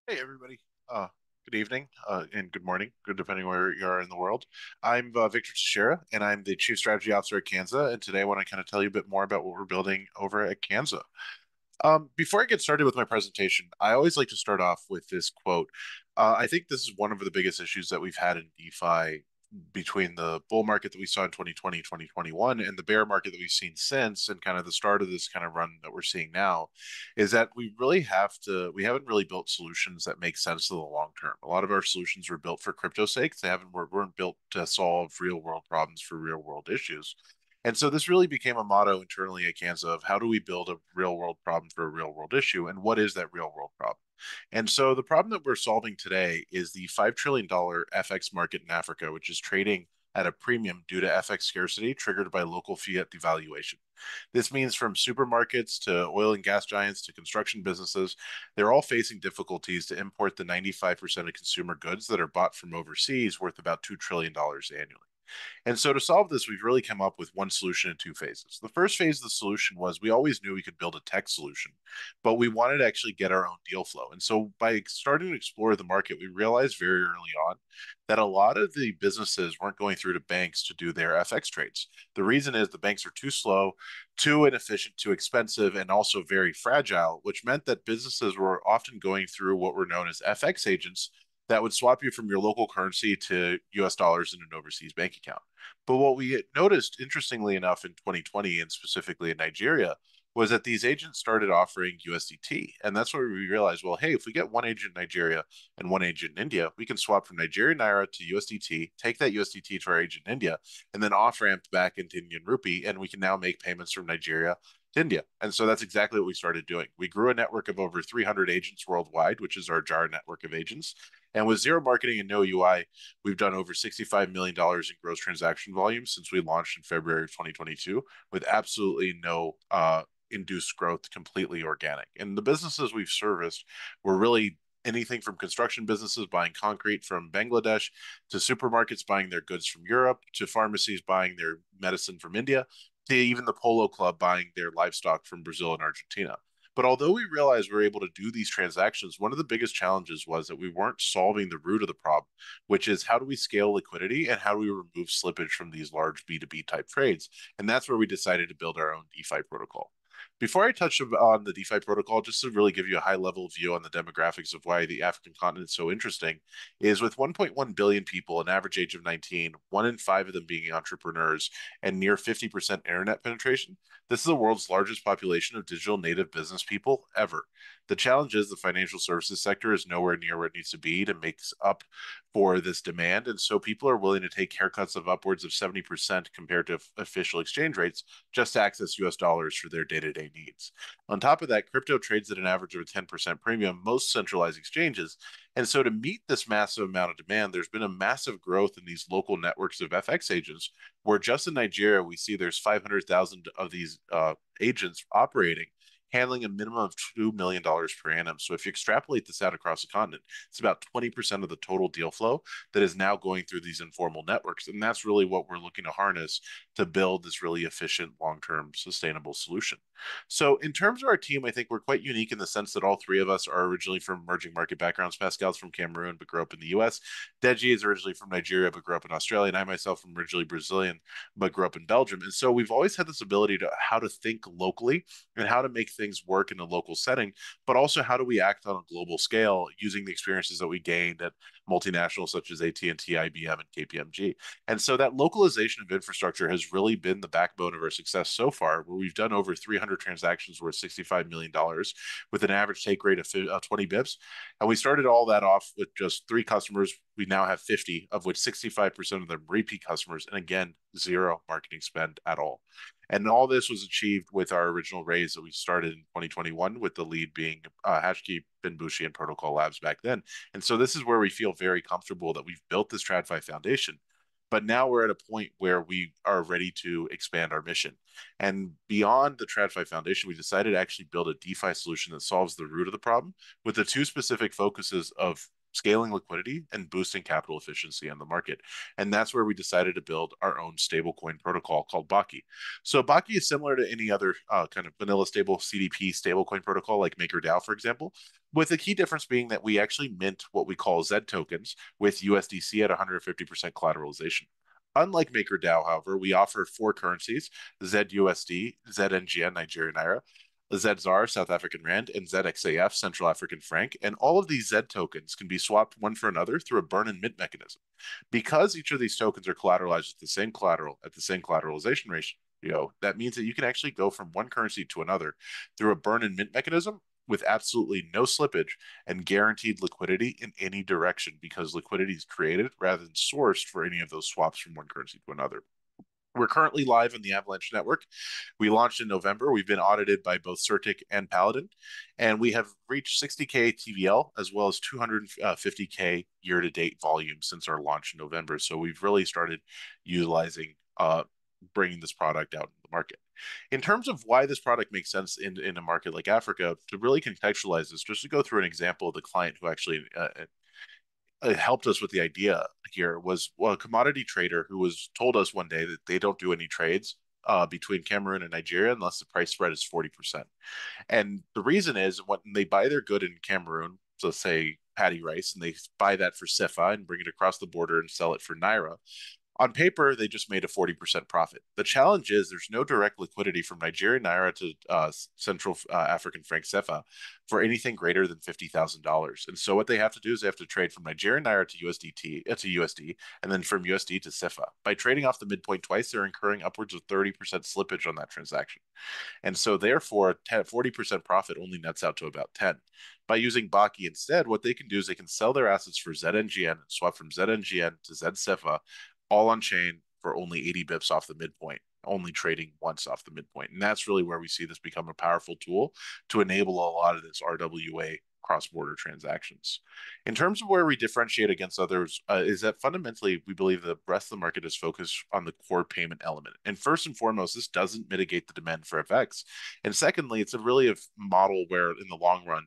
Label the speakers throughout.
Speaker 1: Hey everybody. Uh, Good evening and good morning, good depending where you are in the world. I'm Victor Teixeira, and I'm the Chief Strategy Officer at Canza. And today I want to kind of tell you a bit more about what we're building over at Canza. Before I get started with my presentation, I always like to start off with this quote. I think this is one of the biggest issues that we've had in DeFi between the bull market that we saw in 2020, 2021, and the bear market that we've seen since, and kind of the start of this kind of run that we're seeing now, is that we haven't really built solutions that make sense in the long term. A lot of our solutions were built for crypto sake. Weren't built to solve real world problems for real world issues. And so this really became a motto internally at Canza of how do we build a real world problem for a real world issue, and what is that real world problem? And so the problem that we're solving today is the $5 trillion FX market in Africa, which is trading at a premium due to FX scarcity triggered by local fiat devaluation. This means from supermarkets to oil and gas giants to construction businesses, they're all facing difficulties to import the 95% of consumer goods that are bought from overseas worth about $2 trillion annually. And so to solve this, we've really come up with one solution in two phases. The first phase of the solution was we always knew we could build a tech solution, but we wanted to actually get our own deal flow. And so by starting to explore the market, we realized very early on that a lot of the businesses weren't going through to banks to do their FX trades. The reason is the banks are too slow, too inefficient, too expensive, and also very fragile, which meant that businesses were often going through what were known as FX agents that would swap you from your local currency to US dollars in an overseas bank account. But what we noticed, interestingly enough, in 2020 and specifically in Nigeria, was that these agents started offering USDT. And that's where we realized, well, hey, if we get one agent in Nigeria and one agent in India, we can swap from Nigerian Naira to USDT, take that USDT to our agent in India, and then off ramp back into Indian Rupee. And we can now make payments from Nigeria to India. And so that's exactly what we started doing. We grew a network of over 300 agents worldwide, which is our JAR network of agents. And with zero marketing and no UI, we've done over $65 million in gross transaction volume since we launched in February of 2022 with absolutely no induced growth, completely organic. And the businesses we've serviced were really anything from construction businesses buying concrete from Bangladesh to supermarkets buying their goods from Europe to pharmacies buying their medicine from India to even the Polo Club buying their livestock from Brazil and Argentina. But although we realized we were able to do these transactions, one of the biggest challenges was that we weren't solving the root of the problem, which is how do we scale liquidity and how do we remove slippage from these large B2B type trades? And that's where we decided to build our own DeFi protocol. Before I touch on the DeFi protocol, just to really give you a high level view on the demographics of why the African continent is so interesting, is with 1.1 billion people, an average age of 19, one in five of them being entrepreneurs, and near 50% internet penetration, this is the world's largest population of digital native business people ever. The challenge is the financial services sector is nowhere near where it needs to be to make up for this demand. And so people are willing to take haircuts of upwards of 70% compared to official exchange rates just to access US dollars for their day to day needs. On top of that, crypto trades at an average of a 10% premium, most centralized exchanges. And so to meet this massive amount of demand, there's been a massive growth in these local networks of FX agents, where just in Nigeria, we see there's 500,000 of these agents operating, handling a minimum of $2 million per annum. So if you extrapolate this out across the continent, it's about 20% of the total deal flow that is now going through these informal networks. And that's really what we're looking to harness to build this really efficient, long-term, sustainable solution. So in terms of our team, I think we're quite unique in the sense that all three of us are originally from emerging market backgrounds. Pascal's from Cameroon, but grew up in the US. Deji is originally from Nigeria, but grew up in Australia. And I myself am originally Brazilian, but grew up in Belgium. And so we've always had this ability to how to think locally and how to make things work in a local setting, but also how do we act on a global scale using the experiences that we gained at multinationals such as AT&T, IBM, and KPMG. And so that localization of infrastructure has really been the backbone of our success so far, where we've done over 300 transactions worth $65 million with an average take rate of 20 bips. And we started all that off with just three customers. We now have 50, of which 65% of them repeat customers. And again, zero marketing spend at all. And all this was achieved with our original raise that we started in 2021, with the lead being HashKey, Binbushi, and Protocol Labs back then. And so this is where we feel very comfortable that we've built this TradFi foundation. But now we're at a point where we are ready to expand our mission. And beyond the TradFi foundation, we decided to actually build a DeFi solution that solves the root of the problem with the two specific focuses of scaling liquidity, and boosting capital efficiency on the market. And that's where we decided to build our own stablecoin protocol called Baki. So Baki is similar to any other kind of vanilla stable CDP stablecoin protocol like MakerDAO, for example, with the key difference being that we actually mint what we call Z tokens with USDC at 150% collateralization. Unlike MakerDAO, however, we offer four currencies: ZUSD, ZNGN, Nigerian Naira, ZZAR, South African Rand, and ZXAF, Central African Franc. And all of these Z tokens can be swapped one for another through a burn and mint mechanism. Because each of these tokens are collateralized with the same collateral at the same collateralization ratio, that means that you can actually go from one currency to another through a burn and mint mechanism with absolutely no slippage and guaranteed liquidity in any direction, because liquidity is created rather than sourced for any of those swaps from one currency to another. We're currently live in the Avalanche network. We launched in November. We've been audited by both Certic and Paladin, and we have reached 60K TVL as well as 250K year-to-date volume since our launch in November. So we've really started utilizing bringing this product out in the market. In terms of why this product makes sense in a market like Africa, to really contextualize this, just to go through an example of the client who actually helped us with the idea here, was a commodity trader who was told us one day that they don't do any trades between Cameroon and Nigeria unless the price spread is 40%. And the reason is when they buy their good in Cameroon, so say paddy rice, and they buy that for CFA and bring it across the border and sell it for Naira, on paper, they just made a 40% profit. The challenge is there's no direct liquidity from Nigerian Naira to Central African Franc CFA for anything greater than $50,000. And so what they have to do is they have to trade from Nigerian Naira to USD, and then from USD to CFA. By trading off the midpoint twice, they're incurring upwards of 30% slippage on that transaction. And so therefore, 40% profit only nets out to about 10. By using Baki instead, what they can do is they can sell their assets for ZNGN and swap from ZNGN to ZCFA all on chain for only 80 bips off the midpoint, only trading once off the midpoint. And that's really where we see this become a powerful tool to enable a lot of this RWA cross-border transactions. In terms of where we differentiate against others, is that fundamentally we believe the rest of the market is focused on the core payment element. And first and foremost, this doesn't mitigate the demand for FX. And secondly, it's a really a model where in the long run,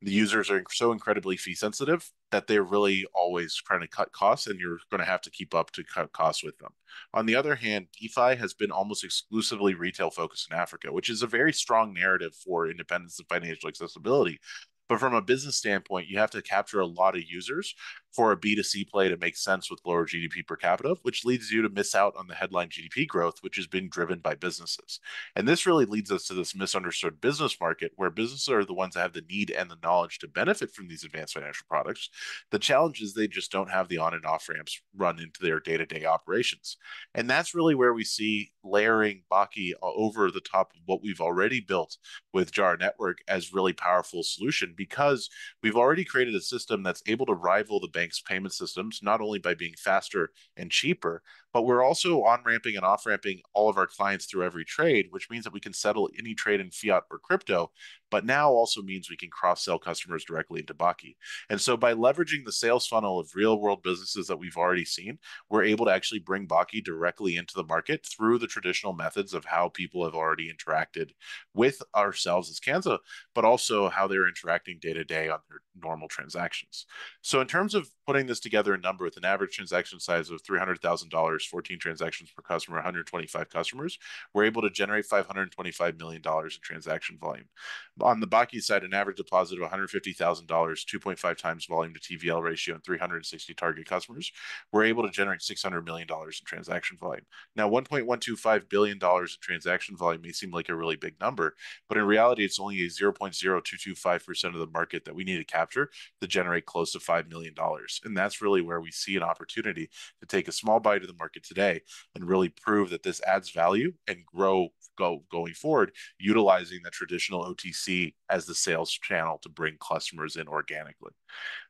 Speaker 1: the users are so incredibly fee sensitive that they're really always trying to cut costs, and you're going to have to keep up to cut costs with them. On the other hand, DeFi has been almost exclusively retail focused in Africa, which is a very strong narrative for independence and financial accessibility. But from a business standpoint, you have to capture a lot of users for a B2C play to make sense with lower GDP per capita, which leads you to miss out on the headline GDP growth, which has been driven by businesses. And this really leads us to this misunderstood business market where businesses are the ones that have the need and the knowledge to benefit from these advanced financial products. The challenge is they just don't have the on and off ramps run into their day-to-day operations. And that's really where we see layering Baki over the top of what we've already built with Jar Network as really powerful solution, because we've already created a system that's able to rival the bank's payment systems, not only by being faster and cheaper, but we're also on-ramping and off-ramping all of our clients through every trade, which means that we can settle any trade in fiat or crypto, but now also means we can cross-sell customers directly into Baki. And so by leveraging the sales funnel of real-world businesses that we've already seen, we're able to actually bring Baki directly into the market through the traditional methods of how people have already interacted with ourselves as Canza, but also how they're interacting day to day on their normal transactions. So in terms of putting this together in number with an average transaction size of $300,000, 14 transactions per customer, 125 customers, we're able to generate $525 million in transaction volume. On the Baki side, an average deposit of $150,000, 2.5 times volume to TVL ratio, and 360 target customers, we're able to generate $600 million in transaction volume. Now, $1.125 billion in transaction volume may seem like a really big number, but in reality, it's only a 0.0225% of the market that we need to capture to generate close to $5 million. And that's really where we see an opportunity to take a small bite of the market today and really prove that this adds value and grow going forward, utilizing that traditional OTC as the sales channel to bring customers in organically.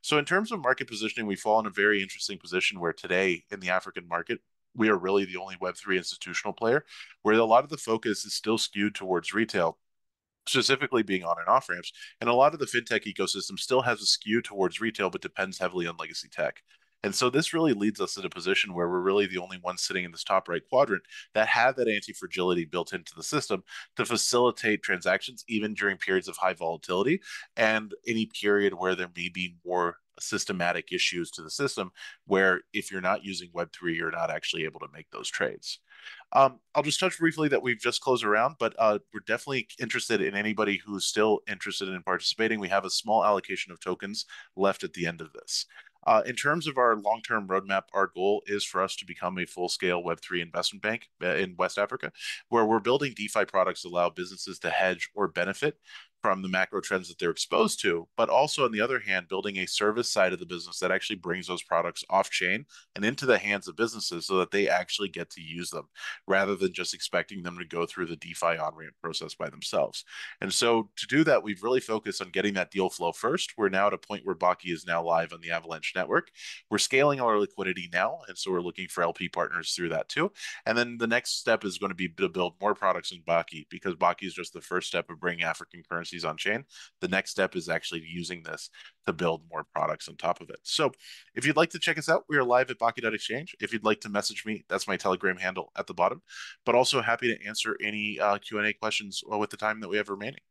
Speaker 1: So in terms of market positioning, we fall in a very interesting position where today in the African market, we are really the only Web3 institutional player, where a lot of the focus is still skewed towards retail, specifically being on and off ramps. And a lot of the fintech ecosystem still has a skew towards retail, but depends heavily on legacy tech. And so this really leads us in a position where we're really the only ones sitting in this top right quadrant that have that anti-fragility built into the system to facilitate transactions, even during periods of high volatility and any period where there may be more systematic issues to the system where if you're not using Web3, you're not actually able to make those trades. I'll just touch briefly that we've just closed around, but we're definitely interested in anybody who's still interested in participating. We have a small allocation of tokens left at the end of this. In terms of our long-term roadmap, our goal is for us to become a full-scale Web3 investment bank in West Africa, where we're building DeFi products that allow businesses to hedge or benefit from the macro trends that they're exposed to, but also on the other hand, building a service side of the business that actually brings those products off chain and into the hands of businesses so that they actually get to use them rather than just expecting them to go through the DeFi on-ramp process by themselves. And so to do that, we've really focused on getting that deal flow first. We're now at a point where Baki is now live on the Avalanche network. We're scaling our liquidity now, and so we're looking for LP partners through that too. And then the next step is going to be to build more products in Baki because Baki is just the first step of bringing African currencies on chain. The next step is actually using this to build more products on top of it. So if you'd like to check us out, we are live at Baki.exchange. If you'd like to message me, that's my Telegram handle at the bottom, but also happy to answer any Q&A questions with the time that we have remaining.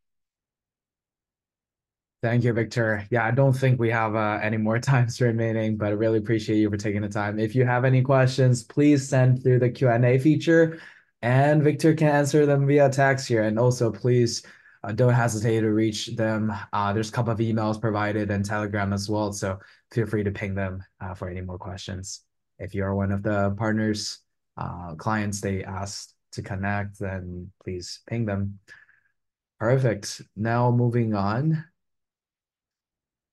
Speaker 2: Thank you, Victor. Yeah, I don't think we have any more times remaining, but I really appreciate you for taking the time. If you have any questions, please send through the Q&A feature, and Victor can answer them via text here. And also, please don't hesitate to reach them. There's a couple of emails provided and Telegram as well, so feel free to ping them for any more questions. If you're one of the partners, clients they asked to connect, then please ping them. Perfect. Now moving on.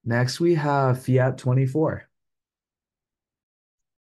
Speaker 2: Next, we have Fiat 24.